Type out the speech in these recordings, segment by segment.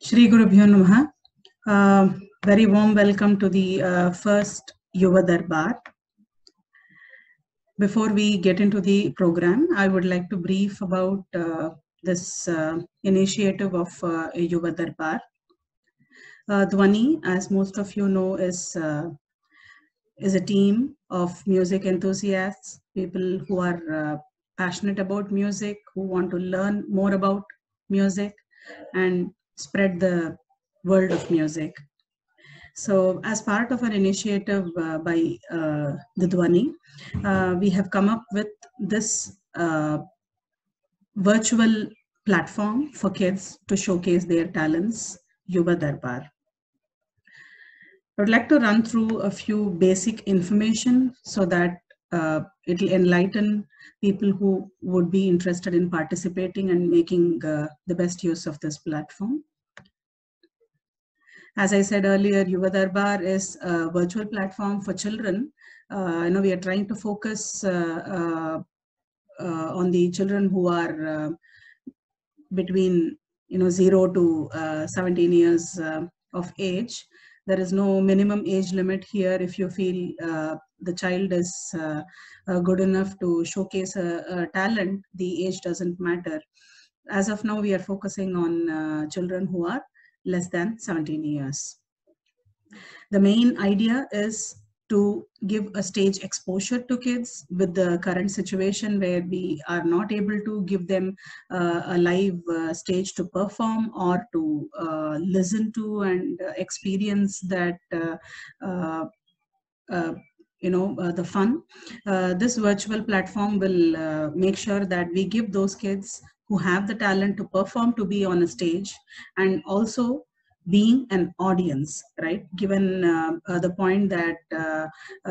Shri Gurubhyo Namaha. Very warm welcome to the first Yuva Darbar. Before we get into the program, I would like to brief about this initiative of Yuva Darbar. Dhwani, as most of you know, is a team of music enthusiasts, people who are passionate about music, who want to learn more about music and spread the world of music. So as part of an initiative by the Dhwani, we have come up with this virtual platform for kids to showcase their talents, Yuva Darbar. I would like to run through a few basic information so that it will enlighten people who would be interested in participating and making the best use of this platform. As I said earlier, Yuva Darbar is a virtual platform for children. We are trying to focus on the children who are between 0 to 17 years of age. There is no minimum age limit here. If you feel the child is good enough to showcase a talent, the age doesn't matter. As of now, we are focusing on children who are less than 17 years. The main idea is to give a stage exposure to kids with the current situation where we are not able to give them a live stage to perform or to listen to and experience that the fun. This virtual platform will make sure that we give those kids who have the talent to perform to be on a stage, and also being an audience, right? Given the point that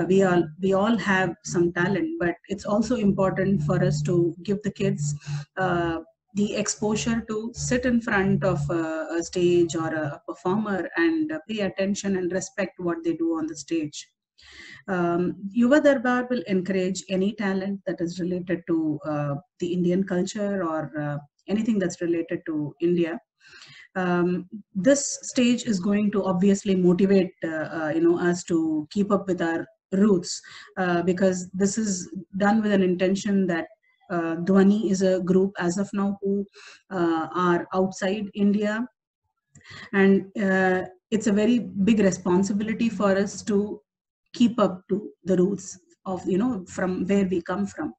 we all have some talent, but it's also important for us to give the kids the exposure to sit in front of a stage or a performer and pay attention and respect what they do on the stage. Yuva Darbar will encourage any talent that is related to the Indian culture or anything that's related to India. This stage is going to obviously motivate us to keep up with our roots, because this is done with an intention that Dhwani is a group as of now who are outside India, and it's a very big responsibility for us to keep up to the roots of from where we come from.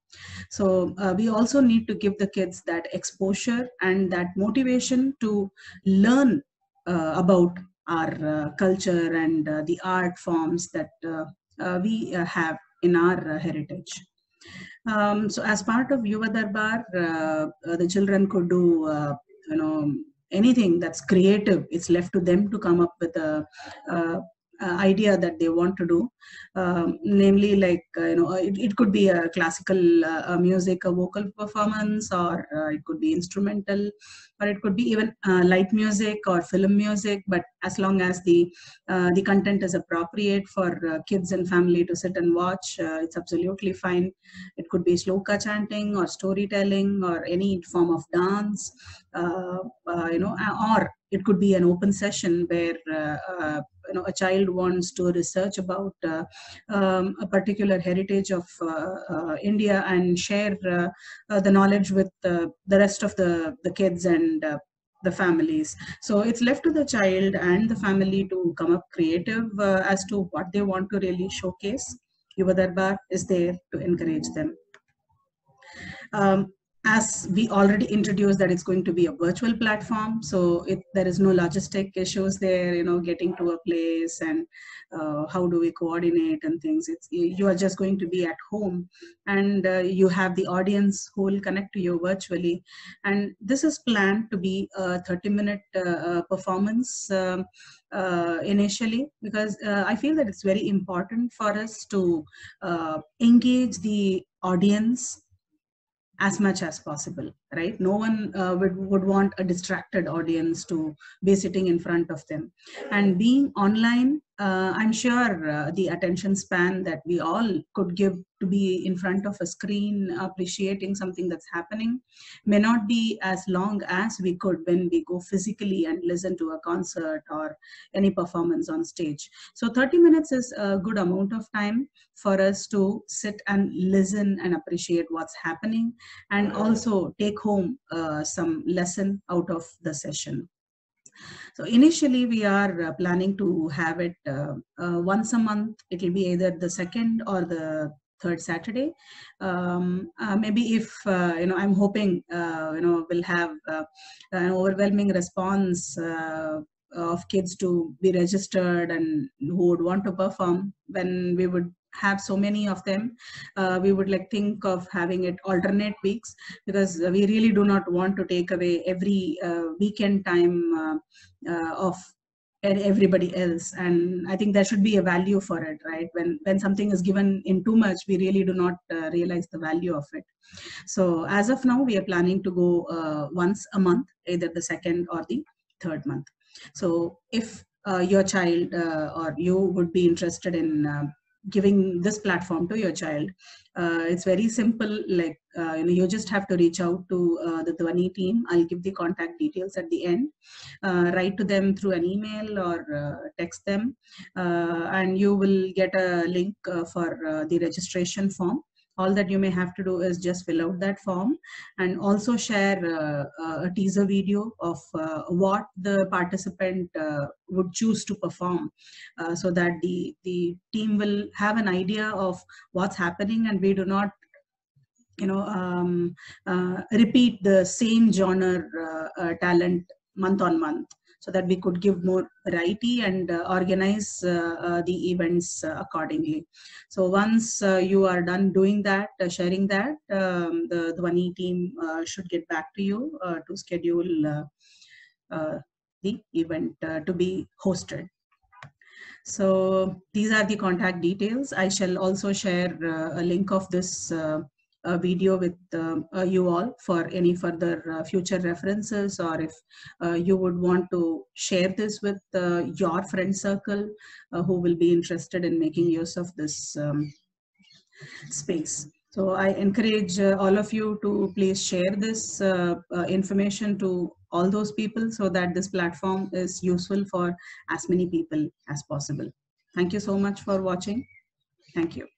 So we also need to give the kids that exposure and that motivation to learn about our culture and the art forms that we have in our heritage. So as part of Yuva Darbar, the children could do anything that's creative. It's left to them to come up with a idea that they want to do, namely like it could be a classical music, a vocal performance, or it could be instrumental, or it could be even light music or film music. But as long as the content is appropriate for kids and family to sit and watch, it's absolutely fine. It could be sloka chanting or storytelling or any form of dance, or it could be an open session where a child wants to research about a particular heritage of India and share the knowledge with the rest of the kids and the families. So it's left to the child and the family to come up creative as to what they want to really showcase. Yuva Darbar is there to encourage them. As we already introduced, that it's going to be a virtual platform, so there is no logistic issues there, getting to a place and how do we coordinate and things. You are just going to be at home, and you have the audience who will connect to you virtually. And this is planned to be a 30-minute performance initially, because I feel that it's very important for us to engage the audience as much as possible, right? No one would want a distracted audience to be sitting in front of them. And being online, I'm sure the attention span that we all could give to be in front of a screen appreciating something that's happening may not be as long as we could when we go physically and listen to a concert or any performance on stage. So 30 minutes is a good amount of time for us to sit and listen and appreciate what's happening, and also take home some lesson out of the session. So initially we are planning to have it once a month. It will be either the second or the third Saturday. Maybe if, I'm hoping, we'll have an overwhelming response of kids to be registered and who would want to perform. When we would have so many of them, we would think of having it alternate weeks, because we really do not want to take away every weekend time of everybody else. And I think there should be a value for it, right? When something is given in too much, we really do not realize the value of it. So as of now, we are planning to go once a month, either the second or the third month. So if your child or you would be interested in giving this platform to your child, it's very simple. You just have to reach out to the Dhwani team. I'll give the contact details at the end. Write to them through an email or text them, and you will get a link for the registration form. All that you may have to do is just fill out that form, and also share a teaser video of what the participant would choose to perform, so that the team will have an idea of what's happening, and we do not repeat the same genre talent month on month, so that we could give more variety and organize the events accordingly. So once you are done doing that, sharing that, the Dhwani team should get back to you to schedule the event to be hosted. So these are the contact details. I shall also share a link of this video with you all for any further future references, or if you would want to share this with your friend circle who will be interested in making use of this space. So I encourage all of you to please share this information to all those people, so that this platform is useful for as many people as possible. Thank you so much for watching. Thank you.